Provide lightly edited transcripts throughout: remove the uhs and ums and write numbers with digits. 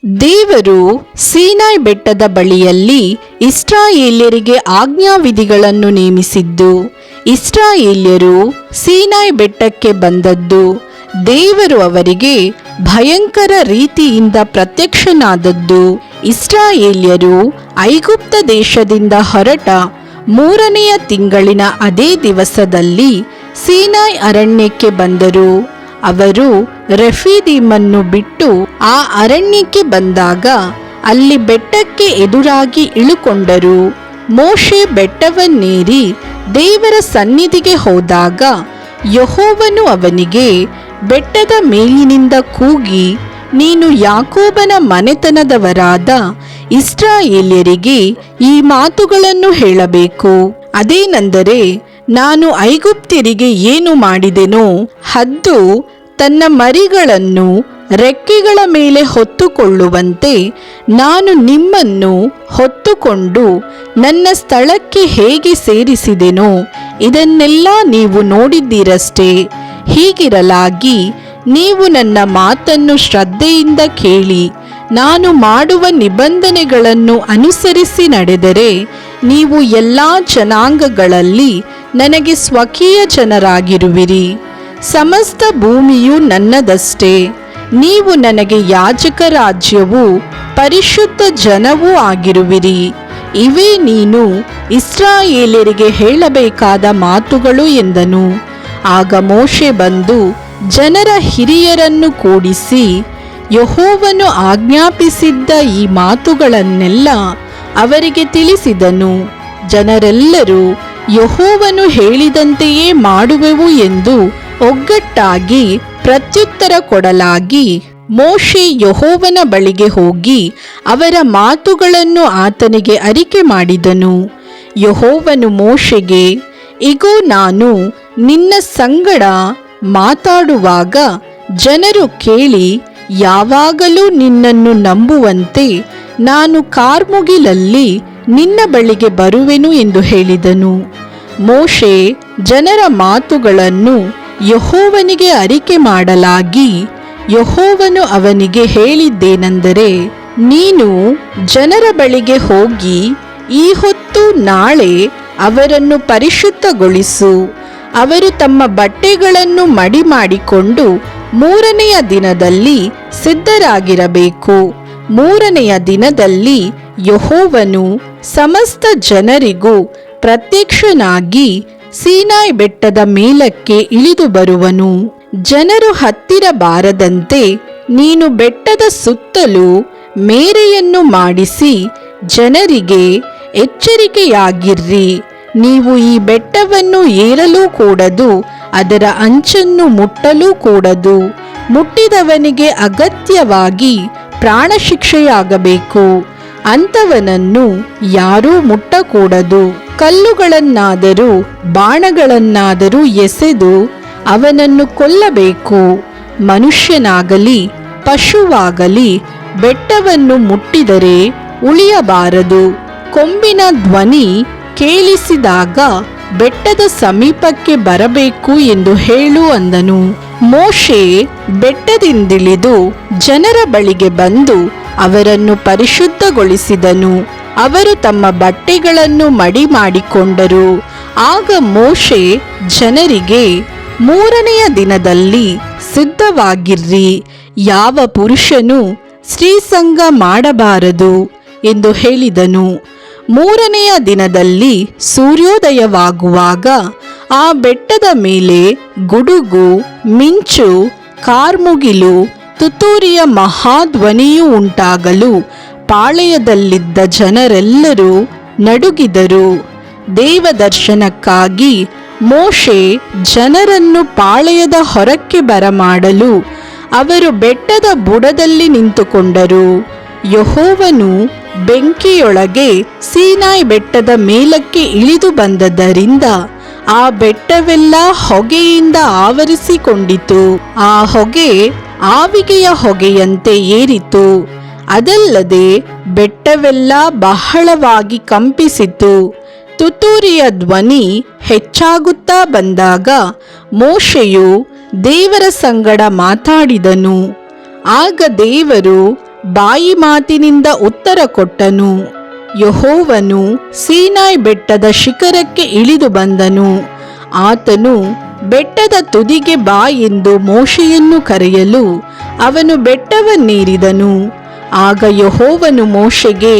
ದೇವರು ಸೀನಾಯ್ ಬೆಟ್ಟದ ಬಳಿಯಲ್ಲಿ ಇಸ್ರಾಯೇಲ್ಯರಿಗೆ ಆಜ್ಞಾವಿಧಿಗಳನ್ನು ನೇಮಿಸಿದ್ದು, ಇಸ್ರಾಯೇಲ್ಯರು ಸೀನಾಯ್ ಬೆಟ್ಟಕ್ಕೆ ಬಂದದ್ದು ದೇವರು ಅವರಿಗೆ ಭಯಂಕರ ರೀತಿಯಿಂದ ಪ್ರತ್ಯಕ್ಷನಾದದ್ದು. ಇಸ್ರಾಯೇಲ್ಯರು ಐಗುಪ್ತ ದೇಶದಿಂದ ಹೊರಟ 3ನೆಯ ತಿಂಗಳಿನ ಅದೇ ದಿವಸದಲ್ಲಿ ಸೀನಾಯ್ ಅರಣ್ಯಕ್ಕೆ ಬಂದರು. ಅವರು ರೆಫೀದೀಮನ್ನು ಬಿಟ್ಟು ಆ ಅರಣ್ಯಕ್ಕೆ ಬಂದಾಗ ಅಲ್ಲಿ ಬೆಟ್ಟಕ್ಕೆ ಎದುರಾಗಿ ಇಳುಕೊಂಡರು. ಮೋಶೆ ಬೆಟ್ಟವನ್ನೇರಿ ದೇವರ ಸನ್ನಿಧಿಗೆ ಹೋದಾಗ ಯೆಹೋವನು ಅವನಿಗೆ ಬೆಟ್ಟದ ಮೇಲಿನಿಂದ ಕೂಗಿ, ನೀನು ಯಾಕೋಬನ ಮನೆತನದವರಾದ ಇಸ್ರಾಯೇಲ್ಯರಿಗೆ ಈ ಮಾತುಗಳನ್ನು ಹೇಳಬೇಕು. ಅದೇನೆಂದರೆ, ನಾನು ಐಗುಪ್ತ್ಯರಿಗೆ ಏನು ಮಾಡಿದೆನೋ, ಹದ್ದು ತನ್ನ ಮರಿಗಳನ್ನು ರೆಕ್ಕೆಗಳ ಮೇಲೆ ಹೊತ್ತುಕೊಳ್ಳುವಂತೆ ನಾನು ನಿಮ್ಮನ್ನು ಹೊತ್ತುಕೊಂಡು ನನ್ನ ಸ್ಥಳಕ್ಕೆ ಹೇಗೆ ಸೇರಿಸಿದೆನೋ ಇದನ್ನೆಲ್ಲ ನೀವು ನೋಡಿದ್ದೀರಷ್ಟೇ. ಹೀಗಿರಲಾಗಿ ನೀವು ನನ್ನ ಮಾತನ್ನು ಶ್ರದ್ಧೆಯಿಂದ ಕೇಳಿ ನಾನು ಮಾಡುವ ನಿಬಂಧನೆಗಳನ್ನು ಅನುಸರಿಸಿ ನಡೆದರೆ ನೀವು ಎಲ್ಲ ಜನಾಂಗಗಳಲ್ಲಿ ನನಗೆ ಸ್ವಕೀಯ ಜನರಾಗಿರುವಿರಿ. ಸಮಸ್ತ ಭೂಮಿಯು ನನ್ನದಷ್ಟೇ. ನೀವು ನನಗೆ ಯಾಜಕ ರಾಜ್ಯವೂ ಪರಿಶುದ್ಧ ಜನವೂ ಆಗಿರುವಿರಿ. ಇವೇ ನೀನು ಇಸ್ರಾಯೇಲ್ಯರಿಗೆ ಹೇಳಬೇಕಾದ ಮಾತುಗಳು ಎಂದನು. ಆಗ ಮೋಶೆ ಬಂದು ಜನರ ಹಿರಿಯರನ್ನು ಕೂಡಿಸಿ ಯೆಹೋವನು ಆಜ್ಞಾಪಿಸಿದ್ದ ಈ ಮಾತುಗಳನ್ನೆಲ್ಲ ಅವರಿಗೆ ತಿಳಿಸಿದನು. ಜನರೆಲ್ಲರೂ ಯೆಹೋವನು ಹೇಳಿದಂತೆಯೇ ಮಾಡುವೆವು ಎಂದು ಒಗ್ಗಟ್ಟಾಗಿ ಪ್ರತ್ಯುತ್ತರ ಕೊಡಲಾಗಿ, ಮೋಶೆ ಯೆಹೋವನ ಬಳಿಗೆ ಹೋಗಿ ಅವರ ಮಾತುಗಳನ್ನು ಆತನಿಗೆ ಅರಿಕೆ ಮಾಡಿದನು. ಯೆಹೋವನು ಮೋಶೆಗೆ, ಇಗೋ, ನಾನು ನಿನ್ನ ಸಂಗಡ ಮಾತಾಡುವಾಗ ಜನರು ಕೇಳಿ ಯಾವಾಗಲೂ ನಿನ್ನನ್ನು ನಂಬುವಂತೆ ನಾನು ಕಾರ್ಮುಗಿಲಲ್ಲಿ ನಿನ್ನ ಬಳಿಗೆ ಬರುವೆನು ಎಂದು ಹೇಳಿದನು. ಮೋಶೆ ಜನರ ಮಾತುಗಳನ್ನು ಯೆಹೋವನಿಗೆ ಅರಿಕೆ ಮಾಡಲಾಗಿ, ಯೆಹೋವನು ಅವನಿಗೆ ಹೇಳಿದ್ದೇನೆಂದರೆ, ನೀನು ಜನರ ಬಳಿಗೆ ಹೋಗಿ ಈ ಹೊತ್ತು ನಾಳೆ ಅವರನ್ನು ಪರಿಶುದ್ಧಗೊಳಿಸು. ಅವರು ತಮ್ಮ ಬಟ್ಟೆಗಳನ್ನು ಮಡಿ ಮಾಡಿಕೊಂಡು 3ನೆಯ ದಿನದಲ್ಲಿ ಸಿದ್ಧರಾಗಿರಬೇಕು. 3ನೆಯ ದಿನದಲ್ಲಿ ಯೆಹೋವನು ಸಮಸ್ತ ಜನರಿಗೂ ಪ್ರತ್ಯಕ್ಷನಾಗಿ ಸೀನಾಯ್ ಬೆಟ್ಟದ ಮೇಲಕ್ಕೆ ಇಳಿದು ಬರುವನು. ಜನರು ಹತ್ತಿರ ಬಾರದಂತೆ ನೀನು ಬೆಟ್ಟದ ಸುತ್ತಲೂ ಮೇರೆಯನ್ನು ಮಾಡಿಸಿ ಜನರಿಗೆ ಎಚ್ಚರಿಕೆಯಾಗಿರ್ರಿ. ನೀವು ಈ ಬೆಟ್ಟವನ್ನು ಏರಲೂ ಕೂಡದು, ಅದರ ಅಂಚನ್ನು ಮುಟ್ಟಲೂ ಕೂಡದು. ಮುಟ್ಟಿದವನಿಗೆ ಅಗತ್ಯವಾಗಿ ಪ್ರಾಣಶಿಕ್ಷೆಯಾಗಬೇಕು. ಅಂಥವನನ್ನು ಯಾರೂ ಮುಟ್ಟಕೂಡದು. ಕಲ್ಲುಗಳನ್ನಾದರೂ ಬಾಣಗಳನ್ನಾದರೂ ಎಸೆದು ಅವನನ್ನು ಕೊಲ್ಲಬೇಕು. ಮನುಷ್ಯನಾಗಲಿ ಪಶುವಾಗಲಿ ಬೆಟ್ಟವನ್ನು ಮುಟ್ಟಿದರೆ ಉಳಿಯಬಾರದು. ಕೊಂಬಿನ ಧ್ವನಿ ಕೇಳಿಸಿದಾಗ ಬೆಟ್ಟದ ಸಮೀಪಕ್ಕೆ ಬರಬೇಕು ಎಂದು ಹೇಳು ಅಂದನು. ಮೋಶೆ ಬೆಟ್ಟದಿಂದಿಳಿದು ಜನರ ಬಳಿಗೆ ಬಂದು ಅವರನ್ನು ಪರಿಶುದ್ಧಗೊಳಿಸಿದನು. ಅವರು ತಮ್ಮ ಬಟ್ಟೆಗಳನ್ನು ಮಡಿ ಮಾಡಿಕೊಂಡರು. ಆಗ ಮೋಶೆ ಜನರಿಗೆ, 3ನೆಯ ದಿನದಲ್ಲಿ ಸಿದ್ಧವಾಗಿರ್ರಿ. ಯಾವ ಪುರುಷನೂ ಸ್ತ್ರೀಸಂಗ ಮಾಡಬಾರದು ಎಂದು ಹೇಳಿದನು. 3ನೆಯ ದಿನದಲ್ಲಿ ಸೂರ್ಯೋದಯವಾಗುವಾಗ ಆ ಬೆಟ್ಟದ ಮೇಲೆ ಗುಡುಗು, ಮಿಂಚು, ಕಾರ್ಮುಗಿಲು, ತುತ್ತೂರಿಯ ಮಹಾಧ್ವನಿಯೂ ಉಂಟಾಗಲು ಪಾಳೆಯದಲ್ಲಿದ್ದ ಜನರೆಲ್ಲರೂ ನಡುಗಿದರು. ದೇವದರ್ಶನಕ್ಕಾಗಿ ಮೋಶೆ ಜನರನ್ನು ಪಾಳೆಯದ ಹೊರಕ್ಕೆ ಬರಮಾಡಲು ಅವರು ಬೆಟ್ಟದ ಬುಡದಲ್ಲಿ ನಿಂತುಕೊಂಡರು. ಯೆಹೋವನು ಬೆಂಕಿಯೊಳಗೆ ಸೀನಾಯ್ ಬೆಟ್ಟದ ಮೇಲಕ್ಕೆ ಇಳಿದು ಬಂದದ್ದರಿಂದ ಆ ಬೆಟ್ಟವೆಲ್ಲ ಹೊಗೆಯಿಂದ ಆವರಿಸಿಕೊಂಡಿತು. ಆ ಹೊಗೆ ಆವಿಗೆಯ ಹೊಗೆಯಂತೆ ಏರಿತು. ಅದಲ್ಲದೆ ಬೆಟ್ಟವೆಲ್ಲ ಬಹಳವಾಗಿ ಕಂಪಿಸಿತು. ತುತ್ತೂರಿಯ ಧ್ವನಿ ಹೆಚ್ಚಾಗುತ್ತಾ ಬಂದಾಗ ಮೋಶೆಯು ದೇವರ ಸಂಗಡ ಮಾತಾಡಿದನು. ಆಗ ದೇವರು ಬಾಯಿ ಮಾತಿನಿಂದ ಉತ್ತರ ಕೊಟ್ಟನು. ಯೆಹೋವನು ಸೀನಾಯ್ ಬೆಟ್ಟದ ಶಿಖರಕ್ಕೆ ಇಳಿದು ಬಂದನು. ಆತನು ಬೆಟ್ಟದ ತುದಿಗೆ ಬಾ ಎಂದು ಮೋಶೆಯನ್ನು ಕರೆಯಲು ಅವನು ಬೆಟ್ಟವನ್ನೇರಿದನು. ಆಗ ಯೆಹೋವನು ಮೋಶೆಗೆ,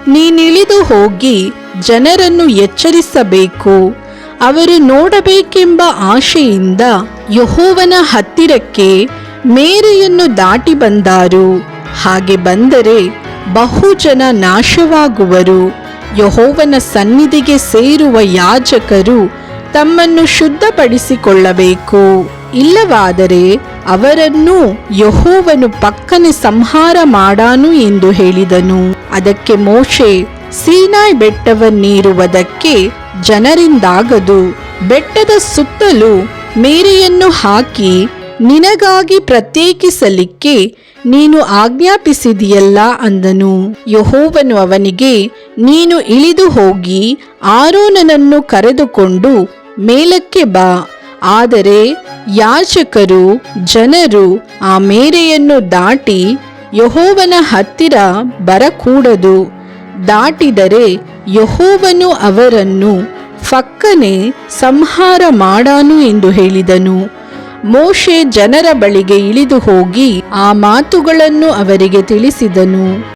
ನೀನಿಳಿದು ಹೋಗಿ ಜನರನ್ನು ಎಚ್ಚರಿಸಬೇಕು. ಅವರು ನೋಡಬೇಕೆಂಬ ಆಶೆಯಿಂದ ಯೆಹೋವನ ಹತ್ತಿರಕ್ಕೆ ಮೇರೆಯನ್ನು ದಾಟಿ ಬಂದಾರು. ಹಾಗೆ ಬಂದರೆ ಬಹುಜನ ನಾಶವಾಗುವರು. ಯೆಹೋವನ ಸನ್ನಿಧಿಗೆ ಸೇರುವ ಯಾಜಕರು ತಮ್ಮನ್ನು ಶುದ್ಧಪಡಿಸಿಕೊಳ್ಳಬೇಕು. ಇಲ್ಲವಾದರೆ ಅವರನ್ನು ಯೆಹೋವನು ಪಕ್ಕನೆ ಸಂಹಾರ ಮಾಡಾನು ಎಂದು ಹೇಳಿದನು. ಅದಕ್ಕೆ ಮೋಶೆ, ಸೀನಾಯ್ ಬೆಟ್ಟವನ್ನೇರುವುದಕ್ಕೆ ಜನರಿಂದಾಗದು. ಬೆಟ್ಟದ ಸುತ್ತಲೂ ಮೇರೆಯನ್ನು ಹಾಕಿ ನಿನಗಾಗಿ ಪ್ರತ್ಯೇಕಿಸಲಿಕ್ಕೆ ನೀನು ಆಜ್ಞಾಪಿಸಿದಿಯಲ್ಲ ಅಂದನು. ಯೆಹೋವನು ಅವನಿಗೆ, ನೀನು ಇಳಿದು ಹೋಗಿ ಆರೋನನನ್ನು ಕರೆದುಕೊಂಡು ಮೇಲಕ್ಕೆ ಬಾ. ಆದರೆ ಯಾಜಕರು ಜನರು ಆ ಮೇರೆಯನ್ನು ದಾಟಿ ಯೆಹೋವನ ಹತ್ತಿರ ಬರಕೂಡದು. ದಾಟಿದರೆ ಯೆಹೋವನು ಅವರನ್ನು ಫಕ್ಕನೆ ಸಂಹಾರ ಮಾಡಾನು ಎಂದು ಹೇಳಿದನು. ಮೋಶೆ ಜನರ ಬಳಿಗೆ ಇಳಿದು ಹೋಗಿ ಆ ಮಾತುಗಳನ್ನು ಅವರಿಗೆ ತಿಳಿಸಿದನು.